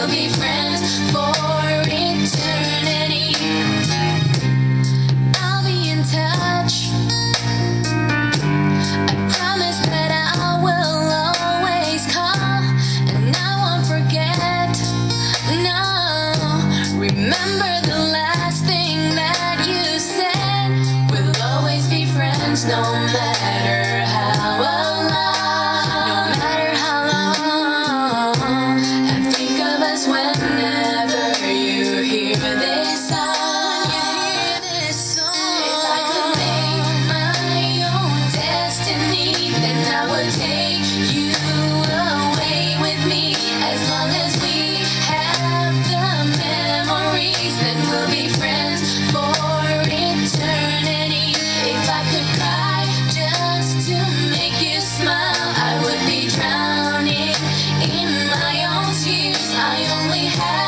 we'll be friends for eternity. I'll be in touch. I promise that I will always call, and I won't forget. No, remember the last thing that you said. We'll always be friends, no matter how long, no matter how long. And think of us whenever you hear this song. If I could make my own destiny, then I would take you away with me. As long as we have the memories, then we'll be friends for eternity. If I could cry just to make you smile, I would be drowning in my own tears. I only have